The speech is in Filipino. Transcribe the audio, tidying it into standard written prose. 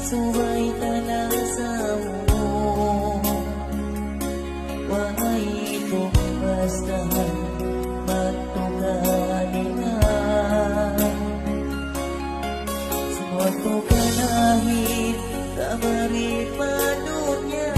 Suway talasa mo, why itong bastahan magtugalingan. Suwag mo kanahit, kamari panunya.